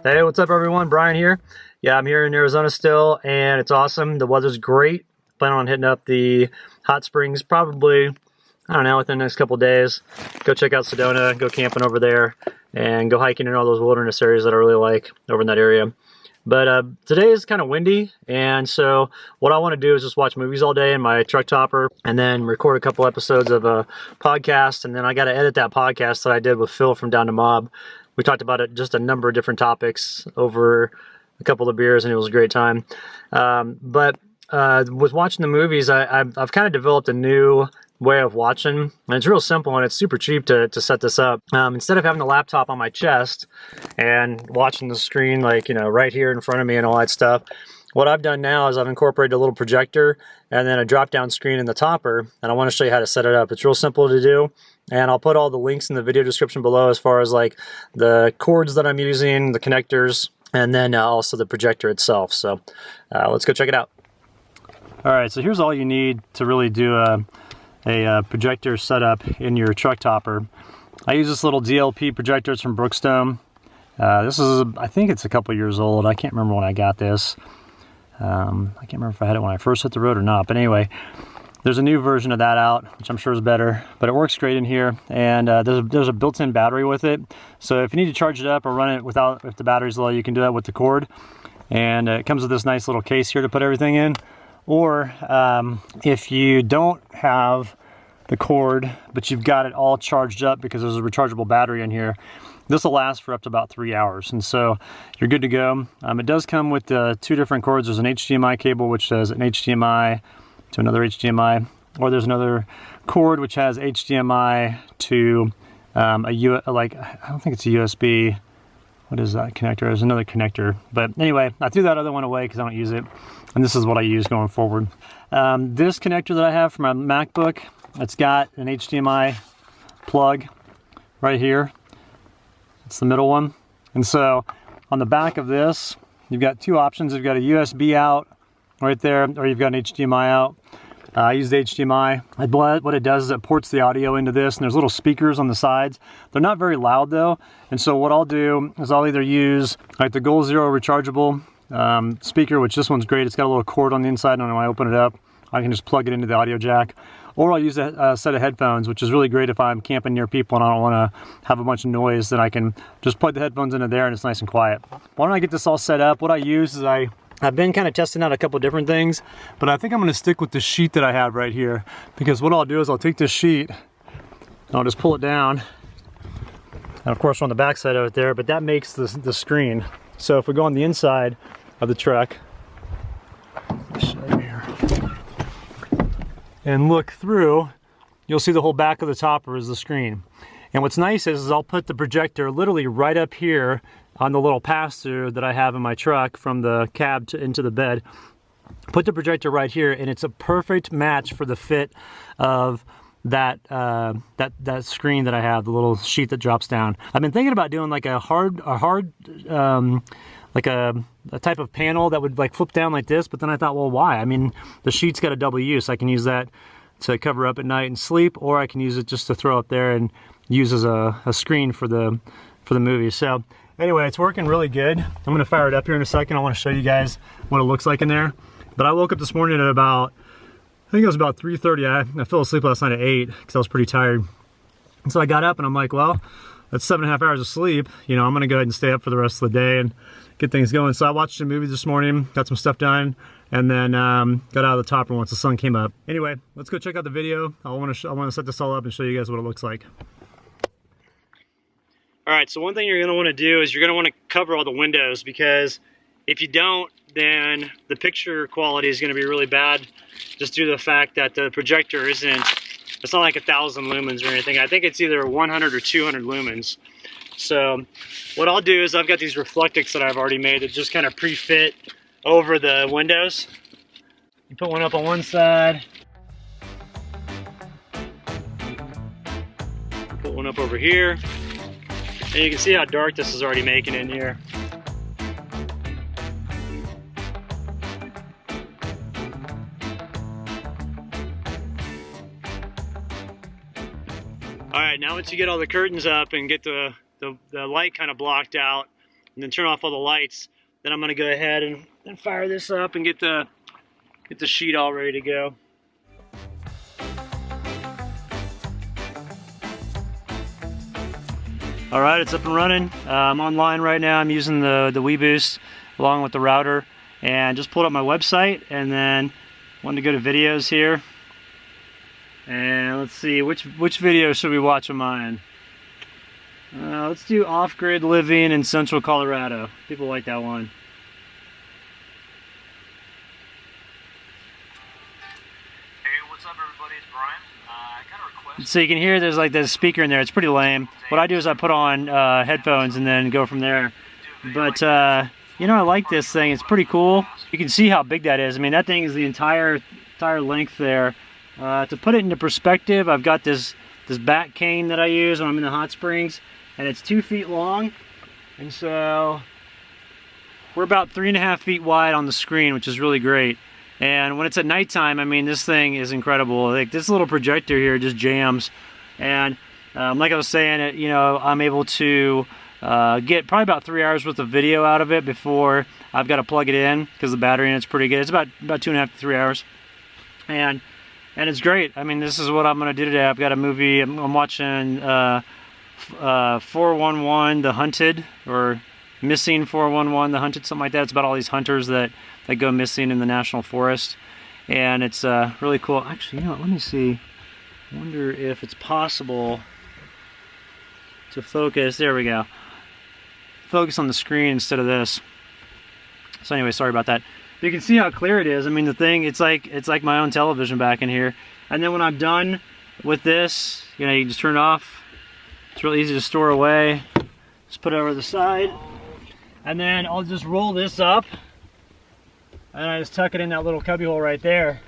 Hey, what's up everyone? Brian here. Yeah, I'm here in Arizona still, and it's awesome. The weather's great. Plan on hitting up the hot springs probably, I don't know, within the next couple of days. Go check out Sedona, go camping over there, and go hiking in all those wilderness areas that I really like over in that area. But today is kind of windy, and so what I want to do is just watch movies all day in my truck topper and then record a couple episodes of a podcast, and then I got to edit that podcast that I did with Phil from Down to Mob. We talked about it, just a number of different topics over a couple of beers, and it was a great time. But with watching the movies, I've kind of developed a new way of watching, and it's real simple and it's super cheap to set this up. Instead of having the laptop on my chest and watching the screen like, you know, right here in front of me and all that stuff, what I've done now is I've incorporated a little projector and then a drop down screen in the topper, and I want to show you how to set it up. It's real simple to do, and I'll put all the links in the video description below as far as like the cords that I'm using, the connectors, and then also the projector itself. So let's go check it out. All right, so here's all you need to really do a projector setup in your truck topper. I use this little DLP projector. It's from Brookstone. This is, I think it's a couple years old. I can't remember when I got this. I can't remember if I had it when I first hit the road or not, but anyway, there's a new version of that out, which I'm sure is better, but it works great in here, and there's a built-in battery with it, so if you need to charge it up or run it without, if the battery's low, you can do that with the cord, and it comes with this nice little case here to put everything in. Or if you don't have the cord, but you've got it all charged up because there's a rechargeable battery in here, this will last for up to about 3 hours, and so you're good to go. It does come with two different cords. There's an HDMI cable which says an HDMI to another HDMI, or there's another cord which has HDMI to I don't think it's a USB. What is that connector? There's another connector, but anyway, I threw that other one away because I don't use it, and this is what I use going forward. This connector that I have for my MacBook, it's got an HDMI plug right here. It's the middle one, and so on the back of this, you've got two options. You've got a USB out right there, or you've got an HDMI out. I use the HDMI. What it does is it ports the audio into this, and there's little speakers on the sides. They're not very loud though, and so what I'll do is I'll either use like the Goal Zero rechargeable speaker, which this one's great. It's got a little cord on the inside, and when I open it up, I can just plug it into the audio jack. Or I'll use a set of headphones, which is really great if I'm camping near people and I don't want to have a bunch of noise. Then I can just plug the headphones into there and it's nice and quiet. Why don't I get this all set up? What I use is I've been kind of testing out a couple different things, but I think I'm going to stick with the sheet that I have right here, because what I'll do is I'll take this sheet and I'll just pull it down, and of course we're on the back side of it there, but that makes the screen. So if we go on the inside of the truck, and look through, you'll see the whole back of the topper is the screen. And what's nice is I'll put the projector literally right up here on the little pass-through that I have in my truck from the cab into the bed. Put the projector right here, and it's a perfect match for the fit of that screen that I have, the little sheet that drops down. I've been thinking about doing like a type of panel that would like flip down like this, but then I thought, well, why? I mean, the sheet's got a double use. I can use that to cover up at night and sleep, or I can use it just to throw up there and use as a screen for the movie. So anyway, it's working really good. I'm gonna fire it up here in a second. I want to show you guys what it looks like in there. But I woke up this morning at about, I think it was about 3:30. I fell asleep last night at 8 because I was pretty tired. And so I got up and I'm like, well, that's 7.5 hours of sleep. You know, I'm gonna go ahead and stay up for the rest of the day and get things going. So I watched a movie this morning, got some stuff done, and then got out of the topper once the sun came up. Anyway, let's go check out the video. I want to set this all up and show you guys what it looks like. All right, so one thing you're going to want to do is you're going to want to cover all the windows, because if you don't, then the picture quality is going to be really bad, just due to the fact that the projector it's not like 1,000 lumens or anything. I think it's either 100 or 200 lumens. So what I'll do is I've got these reflectix that I've already made that just kind of pre-fit over the windows. You put one up on one side, put one up over here, and you can see how dark this is already making in here. All right, now once you get all the curtains up and get the light kind of blocked out, and then turn off all the lights, then I'm going to go ahead and fire this up and get the sheet all ready to go. All right, it's up and running. I'm online right now. I'm using the WeBoost along with the router, and just pulled up my website, and then wanted to go to videos here. And let's see, which video should we watch of mine? Let's do off-grid living in central Colorado. People like that one. Hey, what's up everybody, it's Brian. I got a request. So you can hear there's like this speaker in there. It's pretty lame. What I do is I put on headphones and then go from there. But you know, I like this thing. It's pretty cool. You can see how big that is. I mean, that thing is the entire length there. To put it into perspective, I've got this back cane that I use when I'm in the hot springs, and it's 2 feet long, and so we're about 3.5 feet wide on the screen, which is really great. And when it's at nighttime, I mean, this thing is incredible. Like, this little projector here just jams, and like I was saying, you know, I'm able to get probably about 3 hours worth of video out of it before I've got to plug it in, because the battery in it's pretty good. It's about 2.5 to 3 hours, and it's great. I mean, this is what I'm going to do today. I've got a movie. I'm watching 411 The Hunted, or Missing 411 The Hunted, something like that. It's about all these hunters that go missing in the national forest, and it's really cool. Actually, you know what, let me see. I wonder if it's possible to focus. There we go. Focus on the screen instead of this. So anyway, sorry about that. But you can see how clear it is. I mean, the thing, it's like my own television back in here. And then when I'm done with this, you know, you can just turn it off. It's really easy to store away. Just put it over the side. And then I'll just roll this up, and I just tuck it in that little cubby hole right there.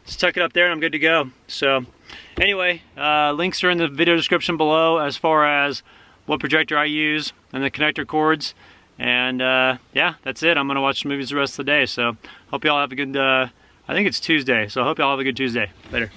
Just tuck it up there and I'm good to go. So anyway, links are in the video description below as far as what projector I use and the connector cords. And yeah, that's it. I'm gonna watch the movies the rest of the day. So hope y'all have a good, I think it's Tuesday. So I hope y'all have a good Tuesday. Later.